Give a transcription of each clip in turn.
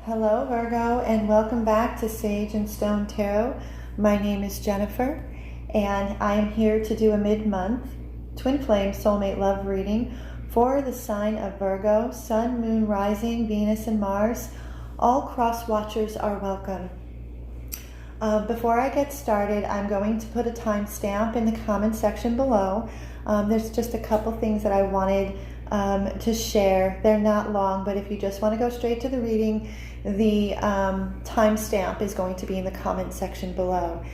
Hello Virgo, and welcome back to Sage and Stone Tarot. My name is Jennifer, and I am here to do a mid-month Twin Flame Soulmate Love reading for the sign of Virgo. Sun, Moon, Rising, Venus, and Mars. All cross watchers are welcome. Before I get started, I'm going to put a timestamp in the comment section below. There's just a couple things that I wanted to share. They're not long, but if you just want to go straight to the reading, the timestamp is going to be in the comment section below.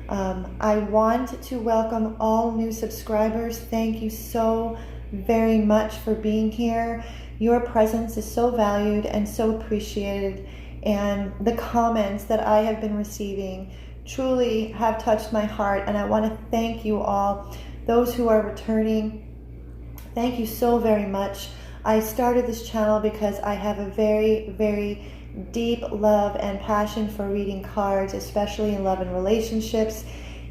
I want to welcome all new subscribers. Thank you so very much for being here. Your presence is so valued and so appreciated, and the comments that I have been receiving truly have touched my heart, and I want to thank you all. Those who are returning, thank you so very much. I started this channel because I have a very, very deep love and passion for reading cards, especially in love and relationships,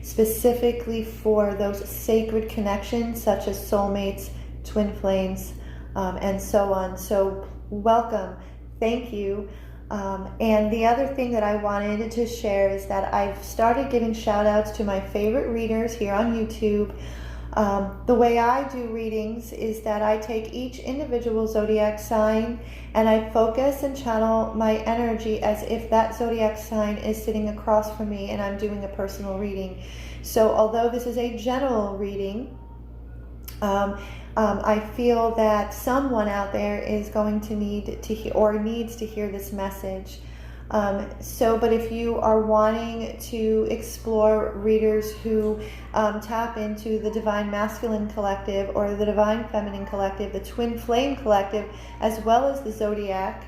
specifically for those sacred connections such as soulmates, twin flames, and so on. So welcome. Thank you. And the other thing that I wanted to share is that I've started giving shout outs to my favorite readers here on YouTube. The way I do readings is that I take each individual zodiac sign and I focus and channel my energy as if that zodiac sign is sitting across from me and I'm doing a personal reading. So although this is a general reading, I feel that someone out there is going to need to hear or needs to hear this message. But if you are wanting to explore readers who tap into the Divine Masculine Collective or the Divine Feminine Collective, the Twin Flame Collective, as well as the Zodiac,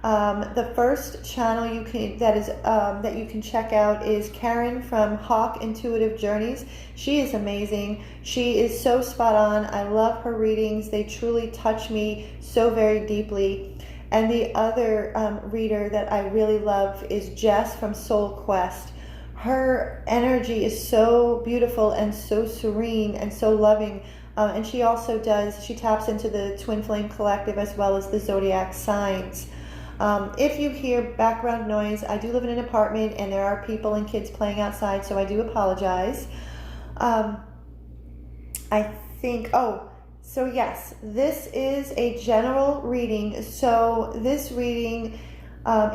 the first channel that you can check out is Karen from Hawk Intuitive Journeys. She is amazing. She is so spot on. I love her readings. They truly touch me so very deeply. And the other reader that I really love is Jess from Soul Quest. Her energy is so beautiful and so serene and so loving. And she also she taps into the Twin Flame Collective as well as the Zodiac signs. If you hear background noise, I do live in an apartment and there are people and kids playing outside, so I do apologize. So yes, this is a general reading. So this reading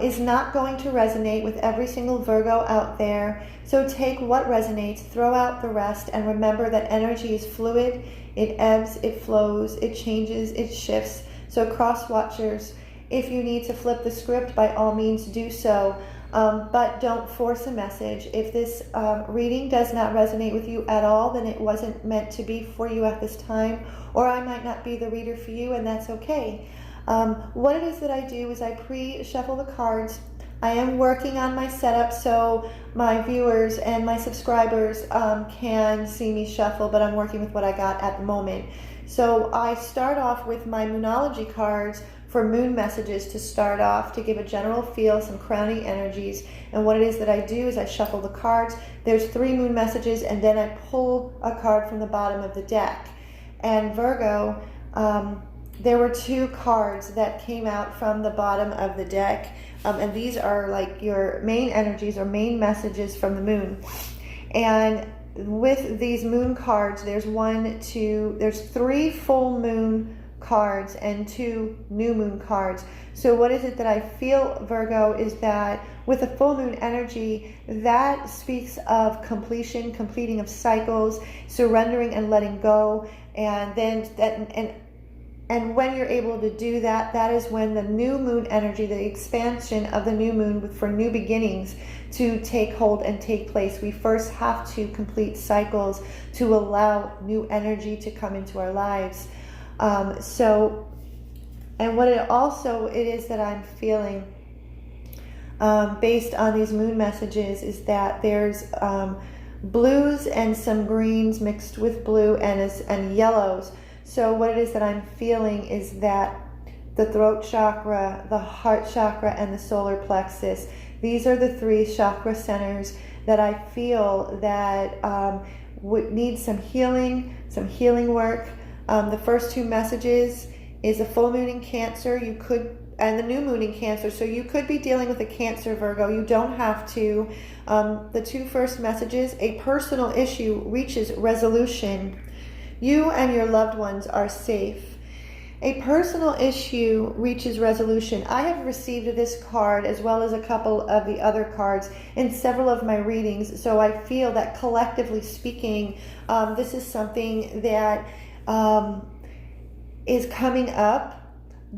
is not going to resonate with every single Virgo out there. So take what resonates, throw out the rest, and remember that energy is fluid. It ebbs, it flows, it changes, it shifts. So cross watchers, if you need to flip the script, by all means do so. But don't force a message. If this reading does not resonate with you at all, then it wasn't meant to be for you at this time, or I might not be the reader for you, and that's okay. What it is that I do is I pre-shuffle the cards. I am working on my setup so my viewers and my subscribers can see me shuffle, but I'm working with what I got at the moment. So I start off with my Moonology cards for moon messages to start off, to give a general feel, some crowning energies. And what it is that I do is I shuffle the cards. There's 3 moon messages, and then I pull a card from the bottom of the deck. And Virgo, there were 2 cards that came out from the bottom of the deck. And these are like your main energies or main messages from the moon. And with these moon cards, there's 3 full moon cards and 2 new moon cards. So what is it that I feel, Virgo, is that with a full moon energy, that speaks of completion, completing of cycles, surrendering and letting go. And then and when you're able to do that, that is when the new moon energy, the expansion of the new moon for new beginnings to take hold and take place. We first have to complete cycles to allow new energy to come into our lives. And what it is that I'm feeling based on these moon messages is that there's blues and some greens mixed with blue and yellows. So what it is that I'm feeling is that the throat chakra, the heart chakra, and the solar plexus, these are the 3 chakra centers that I feel that would need some healing work. The first 2 messages is a full moon in Cancer. And the new moon in Cancer. So you could be dealing with a Cancer, Virgo. You don't have to. The two first messages, a personal issue reaches resolution. You and your loved ones are safe. A personal issue reaches resolution. I have received this card as well as a couple of the other cards in several of my readings. So I feel that collectively speaking, this is something that is coming up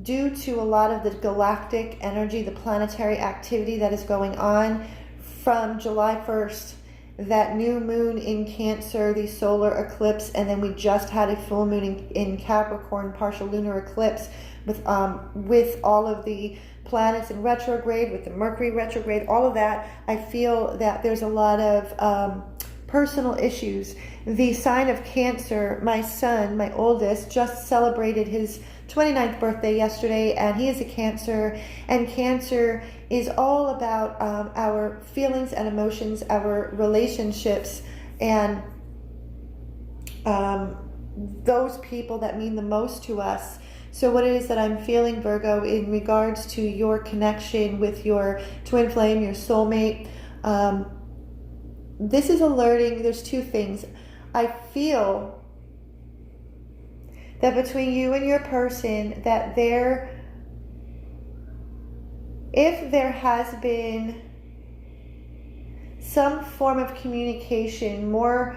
due to a lot of the galactic energy, the planetary activity that is going on from July 1st, that new moon in Cancer, the solar eclipse, and then we just had a full moon in Capricorn, partial lunar eclipse with all of the planets in retrograde, with the Mercury retrograde, all of that. I feel that there's a lot of personal issues. The sign of Cancer, my son, my oldest, just celebrated his 29th birthday yesterday, and he is a Cancer, and Cancer is all about our feelings and emotions, our relationships, and those people that mean the most to us. So what it is that I'm feeling, Virgo, in regards to your connection with your twin flame, your soulmate, this is alerting. There's two things. I feel that between you and your person, that if there has been some form of communication, more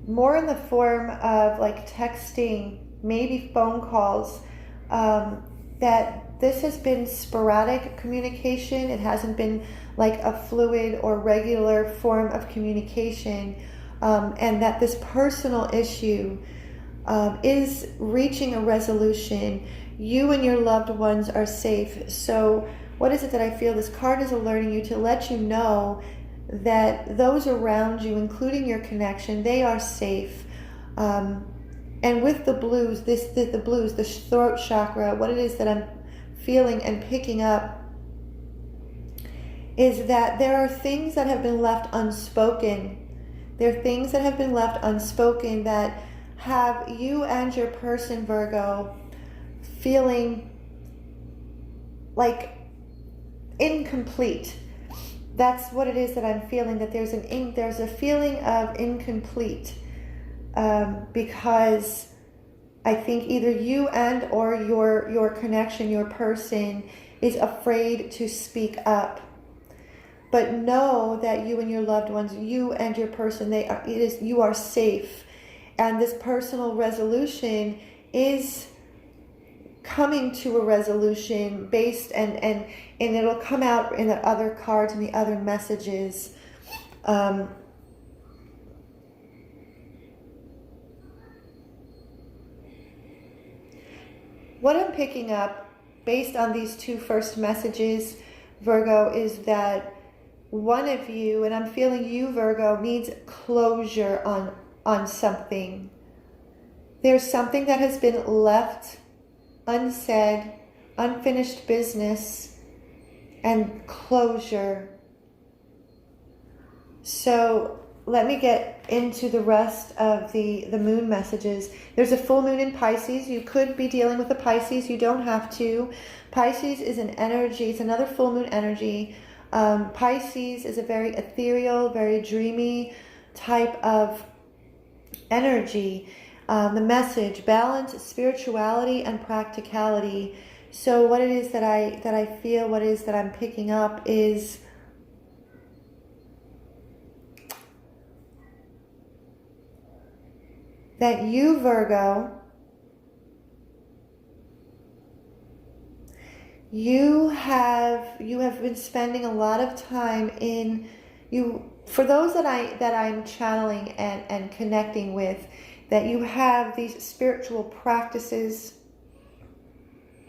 in the form of like texting, maybe phone calls, that this has been sporadic communication. It hasn't been like a fluid or regular form of communication, and that this personal issue is reaching a resolution. You and your loved ones are safe. So what is it that I feel? This card is alerting you to let you know that those around you, including your connection, they are safe. And with the blues, the blues, the throat chakra, what it is that I'm feeling and picking up is that there are things that have been left unspoken. There are things that have been left unspoken that have you and your person, Virgo, feeling like incomplete. That's what it is that I'm feeling, that there's a feeling of incomplete, because I think either you and or your connection, your person, is afraid to speak up. But know that you and your loved ones, you and your person, you are safe. And this personal resolution is coming to a resolution based, and it'll come out in the other cards and the other messages. What I'm picking up based on these two first messages, Virgo, is that one of you, and I'm feeling you, Virgo, needs closure on something. There's something that has been left unsaid, unfinished business, and closure. So let me get into the rest of the moon messages. There's a full moon in Pisces. You could be dealing with a Pisces. You don't have to. Pisces is an energy. It's another full moon energy. Pisces is a very ethereal, very dreamy type of energy. The message: balance, spirituality, and practicality. So what it is that I feel, what it is that I'm picking up is that you, Virgo, you have been spending a lot of time for those that I'm channeling and connecting with, that you have these spiritual practices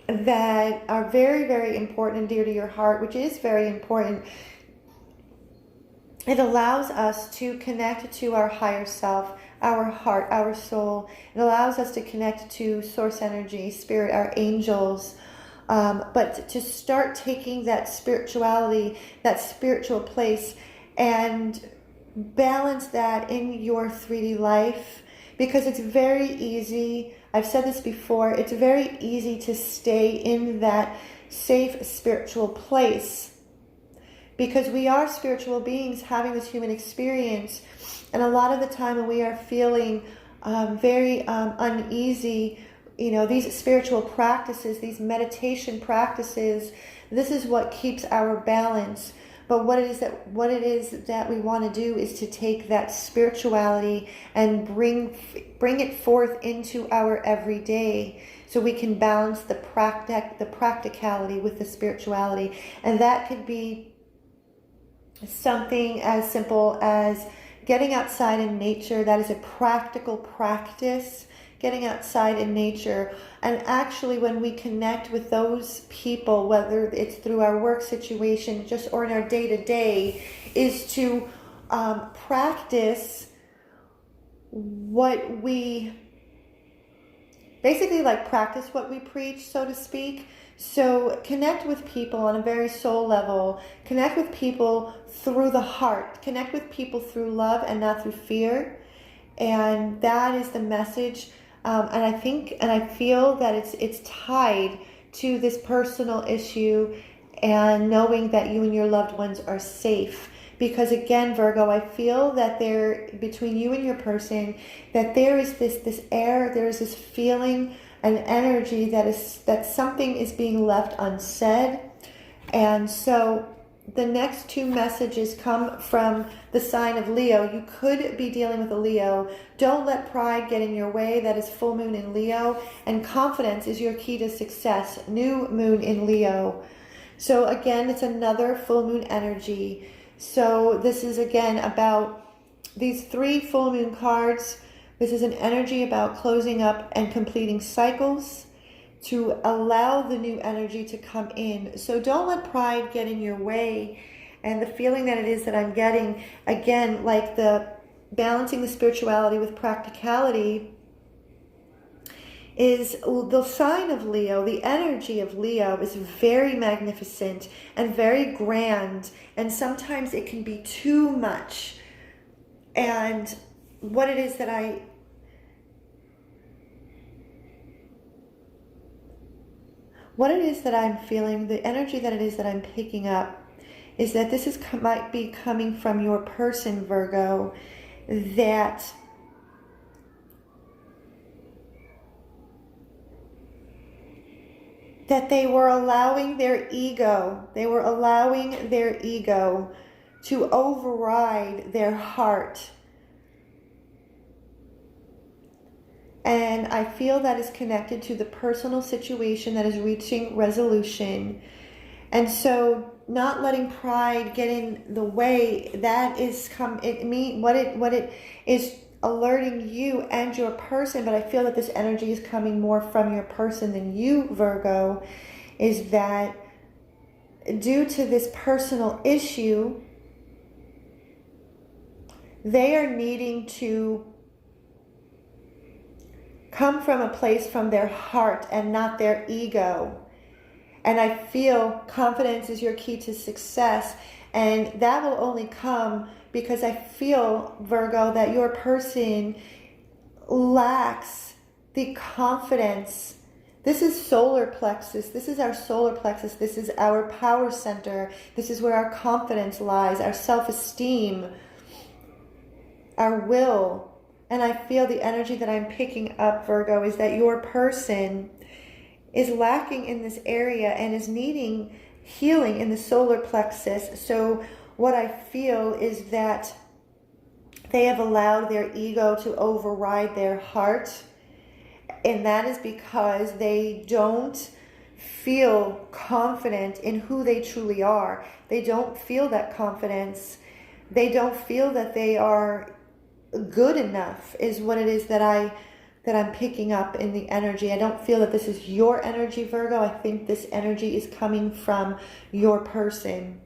that are very, very important and dear to your heart, which is very important. It allows us to connect to our higher self, our heart, our soul. It allows us to connect to source energy, spirit, our angels. But to start taking that spirituality, that spiritual place, and balance that in your 3D life. because it's very easy. I've said this before. It's very easy to stay in that safe spiritual place because we are spiritual beings having this human experience. And a lot of the time when we are feeling very uneasy, these spiritual practices, these meditation practices, this is what keeps our balance. But what it is that we want to do is to take that spirituality and bring it forth into our everyday, so we can balance the practicality with the spirituality. And that could be something as simple as getting outside in nature. That is a practical practice. Getting outside in nature. And actually when we connect with those people, whether it's through our work situation or in our day-to-day, is to practice what we practice what we preach, so to speak. So connect with people on a very soul level. Connect with people through the heart. Connect with people through love and not through fear. And that is the message. And I feel that it's tied to this personal issue and knowing that you and your loved ones are safe. Because again, Virgo, I feel that between you and your person, that there is this air, there is this feeling, an energy that something is being left unsaid. And so the next two messages come from the sign of Leo. You could be dealing with a Leo. Don't let pride get in your way. That is full moon in Leo. And confidence is your key to success. New moon in Leo. So again, it's another full moon energy. So this is again about these 3 full moon cards. This is an energy about closing up and completing cycles, to allow the new energy to come in. So don't let pride get in your way. And the feeling that it is that I'm getting, again, like the balancing the spirituality with practicality, is the sign of Leo. The energy of Leo is very magnificent and very grand. And sometimes it can be too much. And what it is that I'm feeling, the energy that it is that I'm picking up, is that this might be coming from your person, Virgo, that they were allowing their ego, to override their heart. And I feel that is connected to the personal situation that is reaching resolution. And so not letting pride get in the way, that is what it is alerting you and your person. But I feel that this energy is coming more from your person than you, Virgo, is that due to this personal issue, they are needing to come from a place from their heart and not their ego. And I feel confidence is your key to success. And that will only come because I feel, Virgo, that your person lacks the confidence. This is solar plexus. This is our solar plexus. This is our power center. This is where our confidence lies, our self-esteem, our will. And I feel the energy that I'm picking up, Virgo, is that your person is lacking in this area and is needing healing in the solar plexus. So what I feel is that they have allowed their ego to override their heart. And that is because they don't feel confident in who they truly are. They don't feel that confidence. They don't feel that they are good enough, is what it is that I'm picking up in the energy. I don't feel that this is your energy, Virgo. I think this energy is coming from your person.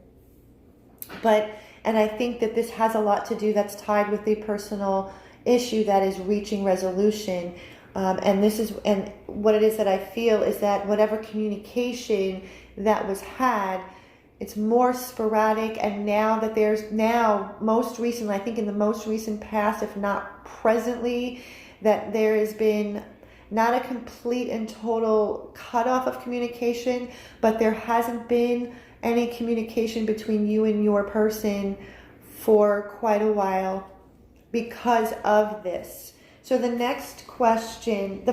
And I think that this has a lot to do, that's tied with the personal issue that is reaching resolution. And what it is that I feel is that whatever communication that was had, it's more sporadic, and now that most recently, I think in the most recent past, if not presently, that there has been not a complete and total cutoff of communication, but there hasn't been any communication between you and your person for quite a while because of this. So the next question, the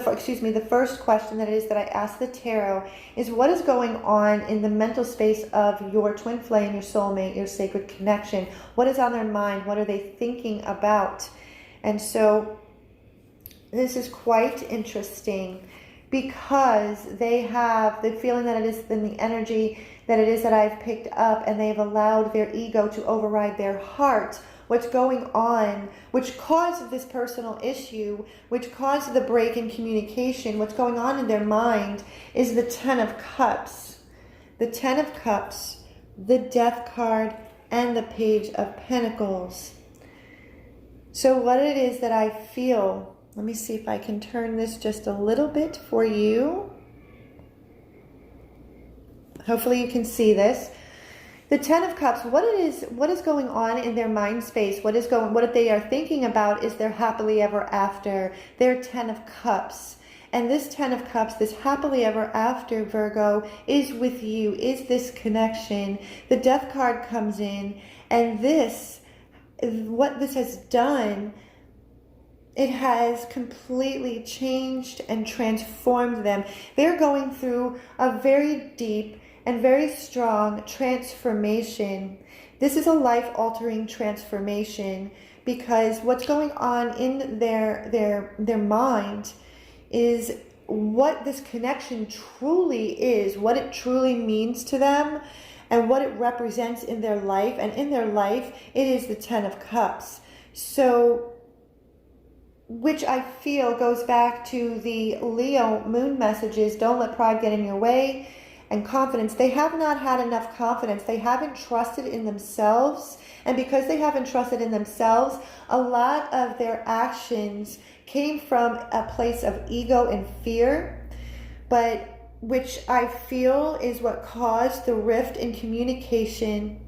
first question that I asked the tarot is, what is going on in the mental space of your twin flame, your soulmate, your sacred connection? What is on their mind? What are they thinking about? And so this is quite interesting because they have the feeling that it is in the energy that it is that I've picked up, and they've allowed their ego to override their heart. What's going on, which caused this personal issue, which caused the break in communication, what's going on in their mind is the Ten of Cups. The Ten of Cups, the Death card, and the Page of Pentacles. So what it is that I feel, let me see if I can turn this just a little bit for you. Hopefully you can see this. The Ten of Cups, what is going on in their mind space, what they are thinking about is their happily ever after, their Ten of Cups. And this Ten of Cups, this happily ever after, Virgo, is with you, is this connection. The Death card comes in, and what this has done, it has completely changed and transformed them. They're going through a very deep and very strong transformation. This is a life-altering transformation because what's going on in their mind is what this connection truly is, what it truly means to them, and what it represents in their life. And in their life, it is the Ten of Cups. So, which I feel goes back to the Leo moon messages, don't let pride get in your way, and confidence. They have not had enough confidence. They haven't trusted in themselves. And because they haven't trusted in themselves, a lot of their actions came from a place of ego and fear, but which I feel is what caused the rift in communication.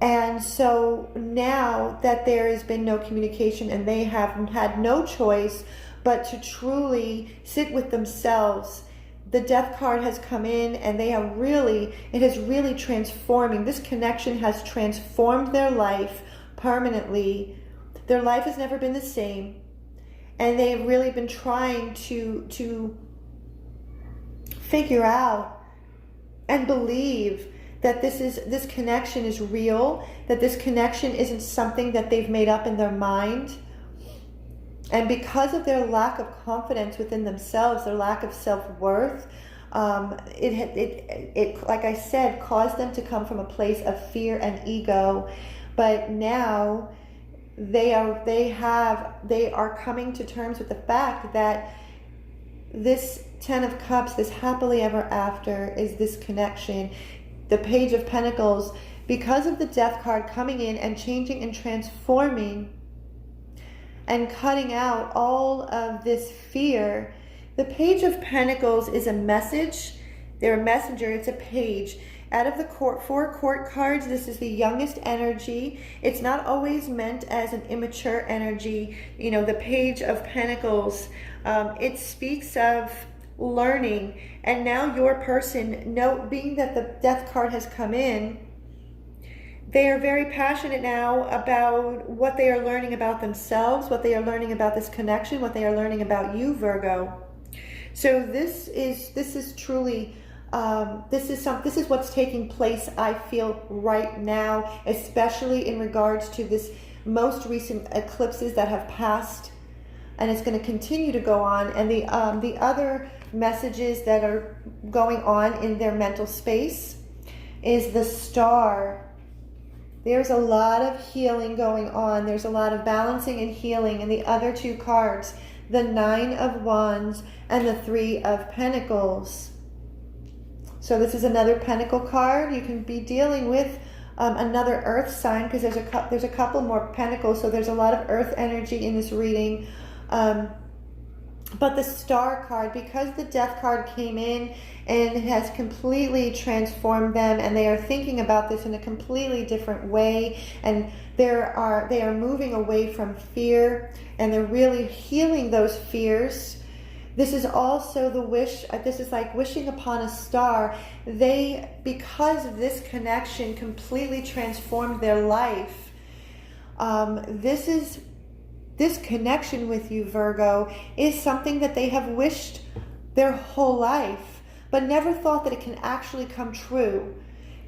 And so now that there has been no communication and they have had no choice but to truly sit with themselves, the Death card has come in, and it has really transforming. This connection has transformed their life permanently. Their life has never been the same. And they've really been trying to figure out and believe that this connection is real, that this connection isn't something that they've made up in their mind. And because of their lack of confidence within themselves, their lack of self-worth, it like I said, caused them to come from a place of fear and ego. But now they are coming to terms with the fact that this Ten of Cups, this happily ever after, is this connection. The Page of Pentacles, because of the Death card coming in and changing and transforming and cutting out all of this fear. The Page of Pentacles is a message. They're a messenger. It's a page. Out of the four court cards, this is the youngest energy. It's not always meant as an immature energy. You know, the Page of Pentacles, it speaks of learning. And now your person, being that the Death card has come in, they are very passionate now about what they are learning about themselves, what they are learning about this connection, what they are learning about you, Virgo. So this is truly, this is what's taking place, I feel, right now, especially in regards to this most recent eclipses that have passed, and it's going to continue to go on. And the other messages that are going on in their mental space is the Star. There's a lot of healing going on. There's a lot of balancing and healing in the other two cards, the Nine of Wands and the Three of Pentacles. So this is another Pentacle card. You can be dealing with another Earth sign because there's a couple more Pentacles. So there's a lot of Earth energy in this reading. But the Star card, because the Death card came in and has completely transformed them, and they are thinking about this in a completely different way, and they are moving away from fear, and they're really healing those fears. This is also the wish, this is like wishing upon a star. Because this connection completely transformed their life, this connection with you, Virgo, is something that they have wished their whole life, but never thought that it can actually come true.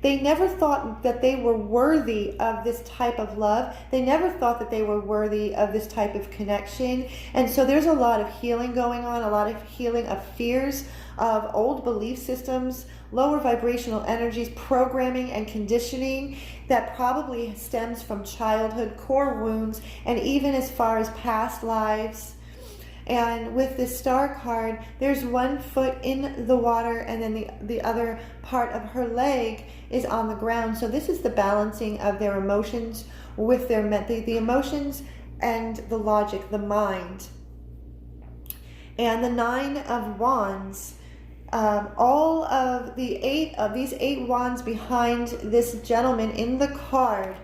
They never thought that they were worthy of this type of love. They never thought that they were worthy of this type of connection. And so there's a lot of healing going on, a lot of healing of fears, of old belief systems, lower vibrational energies, programming and conditioning that probably stems from childhood, core wounds, and even as far as past lives. And with the Star card, there's one foot in the water, and then the other part of her leg is on the ground. So this is the balancing of their emotions with their the emotions and the logic, the mind. And the Nine of Wands, all of these 8 wands behind this gentleman in the card,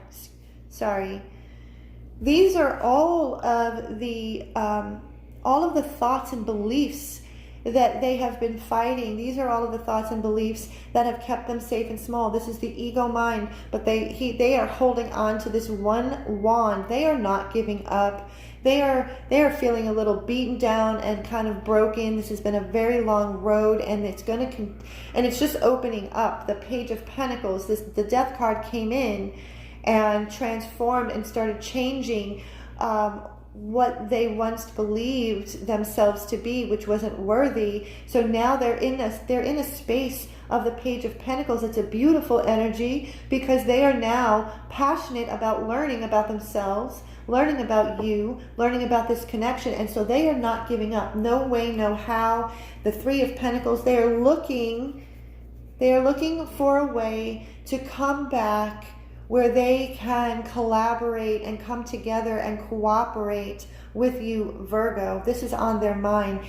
these are all of the thoughts and beliefs that they have been fighting. These are all of the thoughts and beliefs that have kept them safe and small. This is the ego mind, but they are holding on to this one wand. They are not giving up. They are feeling a little beaten down and kind of broken. This has been a very long road, and it's just opening up. The Page of Pentacles, the Death card came in and transformed and started changing what they once believed themselves to be, which wasn't worthy. So now they're in a space of the Page of Pentacles. It's a beautiful energy because they are now passionate about learning about themselves, learning about you, learning about this connection. And so they are not giving up. No way, no how. The Three of Pentacles, they are looking for a way to come back where they can collaborate and come together and cooperate with you, Virgo. This is on their mind.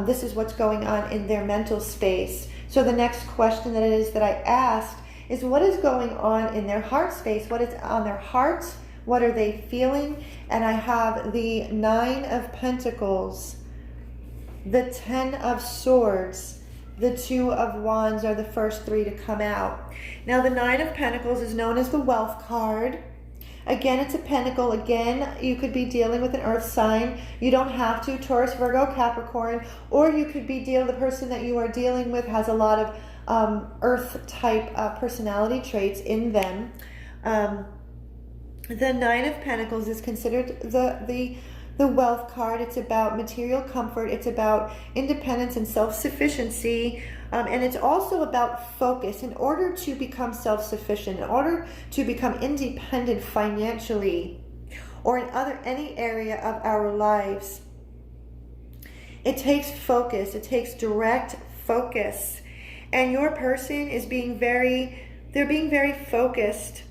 This is what's going on in their mental space. So the next question that I asked is, what is going on in their heart space? What is on their heart? What are they feeling? And I have the Nine of Pentacles, the Ten of Swords, the Two of Wands are the first 3 to come out. Now the Nine of Pentacles is known as the Wealth card. Again, it's a pentacle. Again, you could be dealing with an earth sign. You don't have to. Taurus, Virgo, Capricorn. Or you could be the person that you are dealing with has a lot of earth type personality traits in them. The Nine of Pentacles is considered the Wealth card. It's about material comfort. It's about independence and self-sufficiency. And it's also about focus. In order to become self-sufficient, in order to become independent financially or in any area of our lives, it takes focus. It takes direct focus. And your person is being very focused.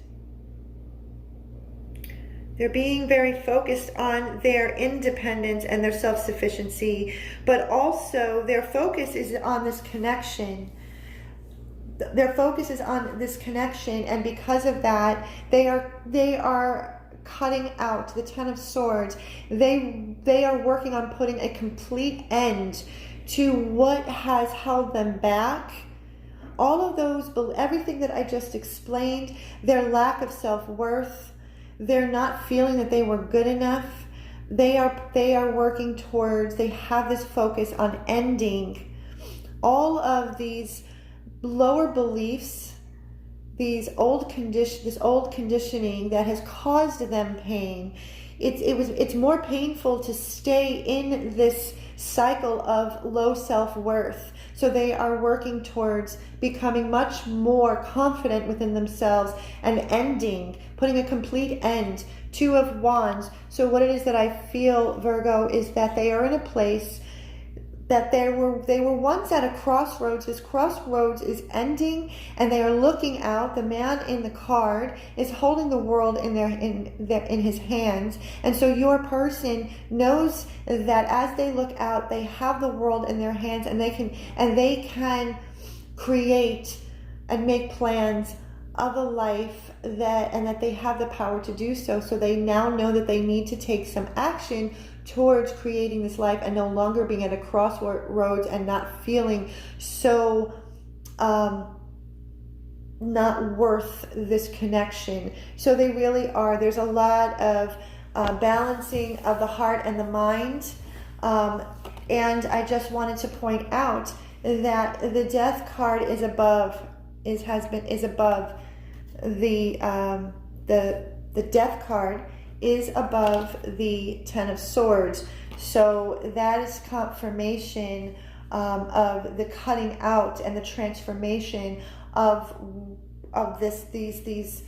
They're being very focused on their independence and their self-sufficiency, but also their focus is on this connection. Their focus is on this connection, and because of that, they are cutting out the Ten of Swords. They are working on putting a complete end to what has held them back. All of those, everything that I just explained, their lack of self-worth, they're not feeling that they were good enough. They are working towards, they have this focus on ending all of these lower beliefs, this old conditioning that has caused them pain. It's more painful to stay in this cycle of low self-worth. So they are working towards becoming much more confident within themselves and ending, putting a complete end. Two of Wands. So what it is that I feel, Virgo, is that they are in a place that they were once at a crossroads. This crossroads is ending, and they are looking out. The man in the card is holding the world in his hands, and so your person knows that as they look out, they have the world in their hands, and they can create and make plans of a life that they have the power to do so. So they now know that they need to take some action towards creating this life, and no longer being at a crossroads and not feeling so not worth this connection. So they really are. There's a lot of balancing of the heart and the mind, and I just wanted to point out that the Death card is above the Death card is above the Ten of Swords. So that is confirmation of the cutting out and the transformation of these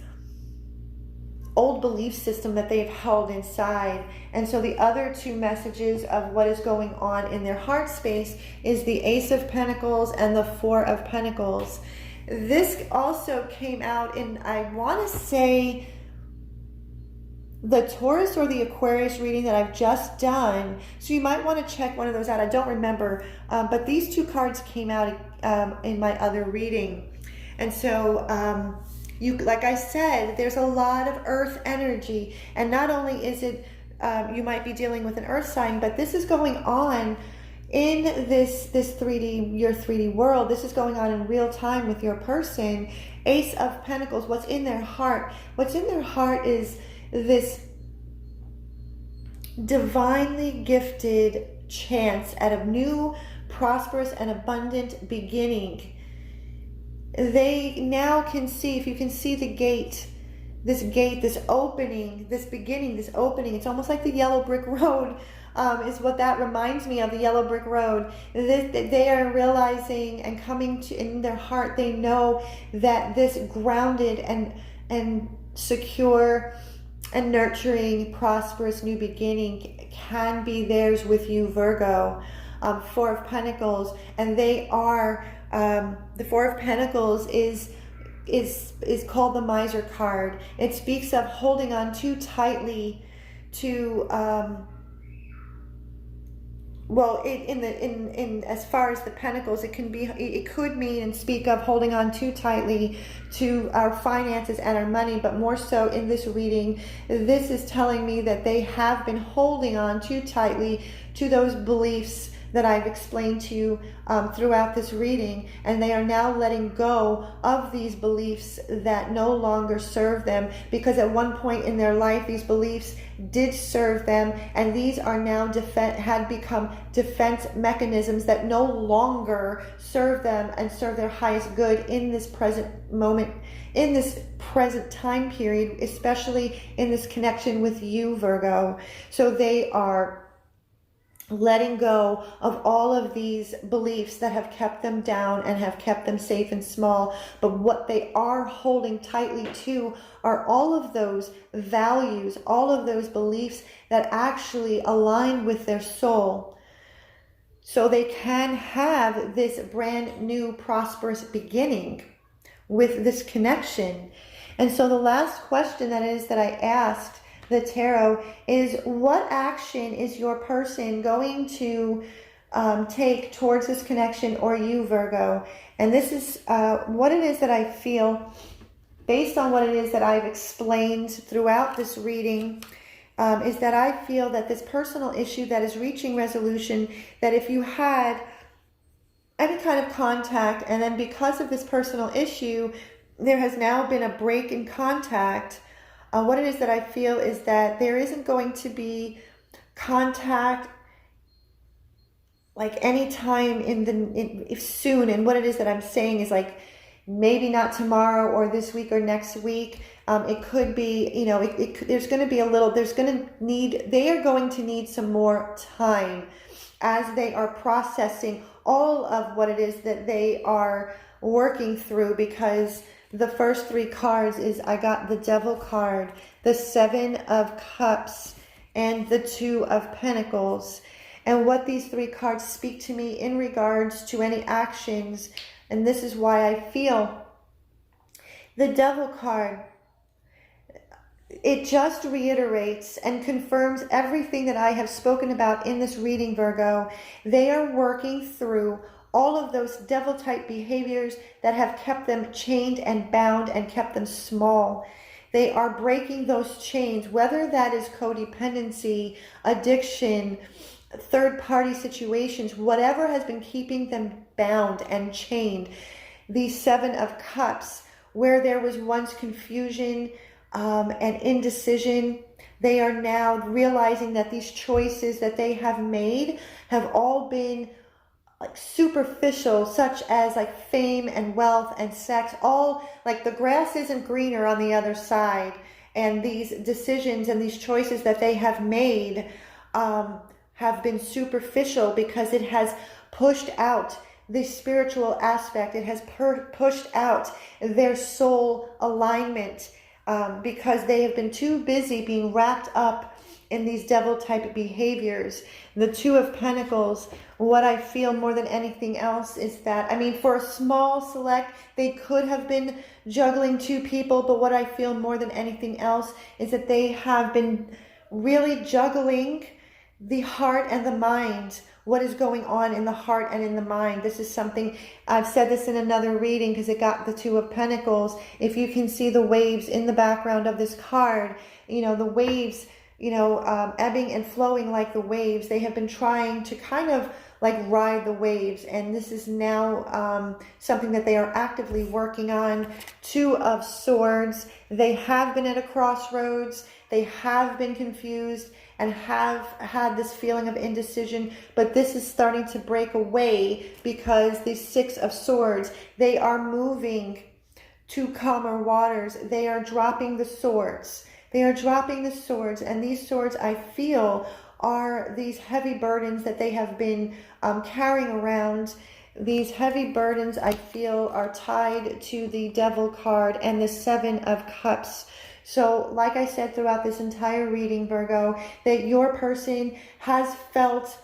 old belief system that they've held inside. And so the other two messages of what is going on in their heart space is the Ace of Pentacles and the Four of Pentacles. This also came out in, I want to say, the Taurus or the Aquarius reading that I've just done. So you might want to check one of those out. I don't remember, but these two cards came out in my other reading. And so like I said, there's a lot of earth energy, and not only is it you might be dealing with an earth sign, but this is going on in this 3D, your 3D world. This is going on in real time with your person. Ace of Pentacles, what's in their heart? What's in their heart is this divinely gifted chance at a new, prosperous, and abundant beginning. They now can see, if you can see the gate, this opening, this beginning, this opening, it's almost like the yellow brick road, is what that reminds me of, the yellow brick road. They are realizing and coming to, in their heart, they know that this grounded and secure and nurturing, prosperous new beginning can be theirs with you, Virgo. Four of Pentacles, and they are, the Four of Pentacles is called the Miser card. It speaks of holding on too tightly to, well, in as far as the Pentacles, it could mean and speak of holding on too tightly to our finances and our money, but more so in this reading, this is telling me that they have been holding on too tightly to those beliefs that I've explained to you throughout this reading, and they are now letting go of these beliefs that no longer serve them, because at one point in their life these beliefs did serve them, and these are now had become defense mechanisms that no longer serve them and serve their highest good in this present moment, in this present time period, especially in this connection with you, Virgo. So they are letting go of all of these beliefs that have kept them down and have kept them safe and small. But what they are holding tightly to are all of those values, all of those beliefs that actually align with their soul, so they can have this brand new prosperous beginning with this connection. And so the last question that I asked the tarot is, what action is your person going to take towards this connection, or you, Virgo? And this is what it is that I feel, based on what it is that I've explained throughout this reading, is that I feel that this personal issue that is reaching resolution, that if you had any kind of contact, and then because of this personal issue, there has now been a break in contact. What it is that I feel is that there isn't going to be contact like any time if soon. And what it is that I'm saying is, like, maybe not tomorrow or this week or next week. It could be, there's going to be they are going to need some more time as they are processing all of what it is that they are working through, because the first three cards is, I got the Devil card, the Seven of Cups, and the Two of Pentacles. and what these three cards speak to me in regards to any actions. And this is why I feel the Devil card, it just reiterates and confirms everything that I have spoken about in this reading, Virgo. They are working through all of those devil type behaviors that have kept them chained and bound and kept them small. They are breaking those chains, whether that is codependency, addiction, third-party situations, whatever has been keeping them bound and chained. The Seven of Cups, where there was once confusion and indecision, they are now realizing that these choices that they have made have all been like superficial, such as like fame and wealth and sex, all like the grass isn't greener on the other side. And these decisions and these choices that they have made have been superficial because it has pushed out the spiritual aspect. It has pushed out their soul alignment because they have been too busy being wrapped up in these devil type behaviors. The Two of Pentacles, what I feel more than anything else is that, I mean, for a small select, they could have been juggling two people, but what I feel more than anything else is that they have been really juggling the heart and the mind. What is going on in the heart and in the mind? This is something, I've said this in another reading because it got the Two of Pentacles. If you can see the waves in the background of this card, you know, the waves, you know, ebbing and flowing like the waves. They have been trying to kind of like ride the waves, and this is now something that they are actively working on. Two of Swords. They have been at a crossroads. They have been confused and have had this feeling of indecision, but this is starting to break away because the Six of Swords, they are moving to calmer waters. They are dropping the swords. They are dropping the swords, and these swords, I feel, are these heavy burdens that they have been carrying around. These heavy burdens, I feel, are tied to the Devil card and the Seven of Cups. So, like I said throughout this entire reading, Virgo, that your person has felt,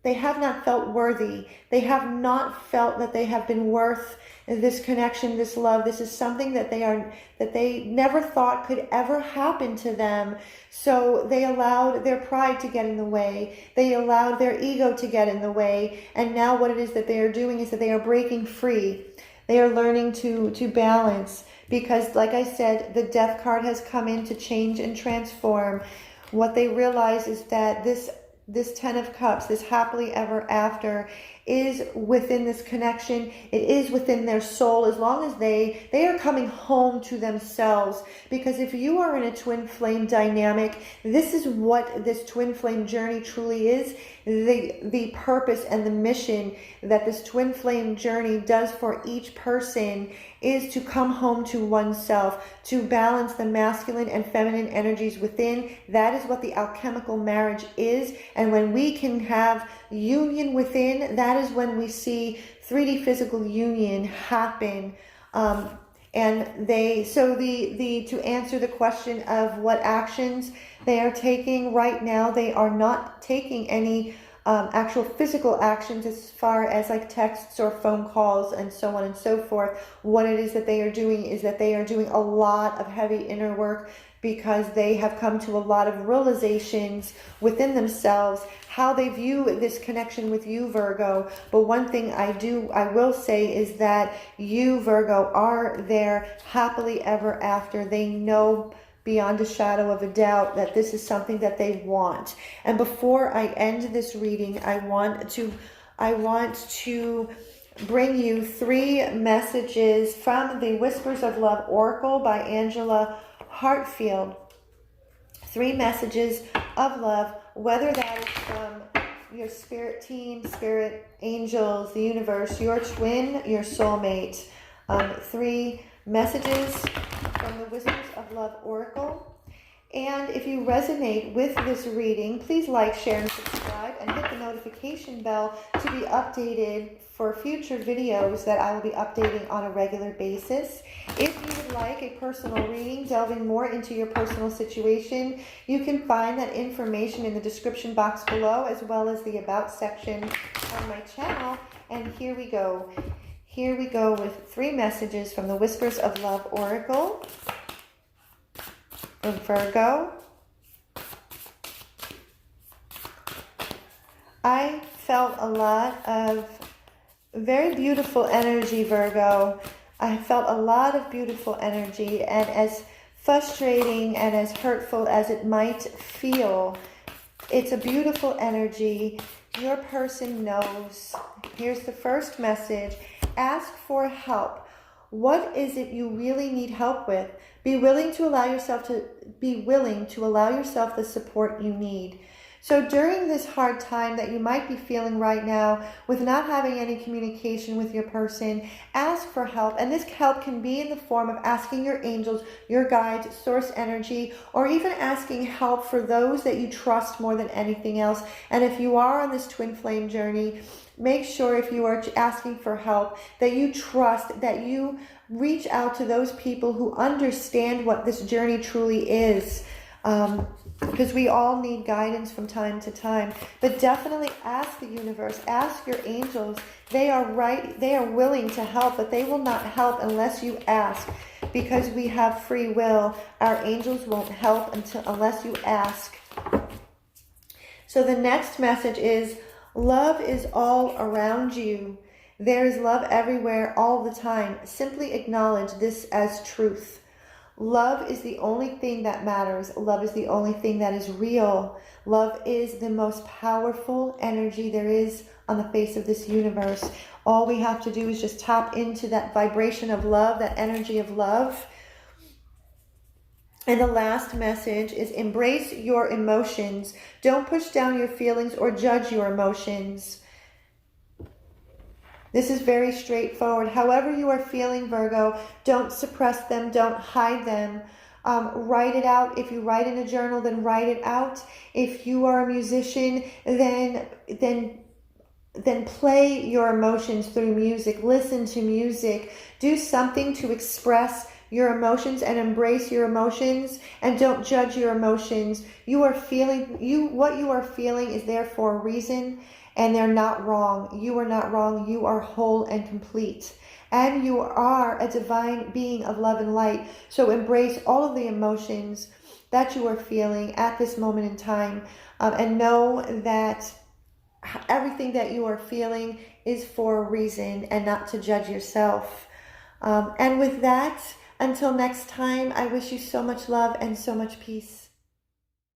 they have not felt worthy. They have not felt that they have been worth this connection, this love. This is something that they never thought could ever happen to them. So they allowed their pride to get in the way. They allowed their ego to get in the way. And now what it is that they are doing is that they are breaking free. They are learning to balance, because like I said, the Death card has come in to change and transform. What they realize is that this Ten of Cups, this happily ever after, is within this connection. It is within their soul, as long as they are coming home to themselves. Because if you are in a twin flame dynamic, this is what this twin flame journey truly is. The purpose and the mission that this twin flame journey does for each person is to come home to oneself, to balance the masculine and feminine energies within. That is what the alchemical marriage is. And when we can have union within, that is when we see 3D physical union happen. And to answer the question of what actions they are taking right now, they are not taking any actual physical actions as far as like texts or phone calls and so on and so forth. What it is that they are doing is that they are doing a lot of heavy inner work, because they have come to a lot of realizations within themselves, how they view this connection with you, Virgo. But one thing I will say is that you, Virgo, are there happily ever after. They know beyond a shadow of a doubt that this is something that they want. And before I end this reading, I want to bring you 3 messages from the Whispers of Love Oracle by Angela Hartfield. 3 messages of love, whether that is from your spirit team, spirit angels, the universe, your twin, your soulmate. 3 messages from the Whispers of Love Oracle. And if you resonate with this reading, please like, share, and subscribe, and hit the notification bell to be updated for future videos that I will be updating on a regular basis. If you would like a personal reading, delving more into your personal situation, you can find that information in the description box below, as well as the About section on my channel. And here we go. Here we go with 3 messages from the Whispers of Love Oracle for Virgo. I felt a lot of very beautiful energy, Virgo. I felt a lot of beautiful energy, and as frustrating and as hurtful as it might feel, it's a beautiful energy. Your person knows. Here's the first message. Ask for help. What is it you really need help with? Be willing to allow yourself the support you need. So during this hard time that you might be feeling right now with not having any communication with your person, ask for help. And this help can be in the form of asking your angels, your guides, source energy, or even asking help for those that you trust more than anything else. And if you are on this twin flame journey, make sure if you are asking for help that you trust, that you reach out to those people who understand what this journey truly is. Because we all need guidance from time to time. But definitely ask the universe, ask your angels. They are willing to help, but they will not help unless you ask. Because we have free will, our angels won't help unless you ask. So the next message is, love is all around you. There is love everywhere all the time. Simply acknowledge this as truth. Love is the only thing that matters. Love is the only thing that is real. Love is the most powerful energy there is on the face of this universe. All we have to do is just tap into that vibration of love, that energy of love. And the last message is, embrace your emotions. Don't push down your feelings or judge your emotions. This is very straightforward. However you are feeling, Virgo, don't suppress them, don't hide them. Write it out. If you write in a journal, then write it out. If you are a musician, then play your emotions through music. Listen to music. Do something to express your emotions and embrace your emotions, and don't judge your emotions. What you are feeling is there for a reason. And they're not wrong. You are not wrong. You are whole and complete. And you are a divine being of love and light. So embrace all of the emotions that you are feeling at this moment in time. And know that everything that you are feeling is for a reason, and not to judge yourself. And with that, until next time, I wish you so much love and so much peace.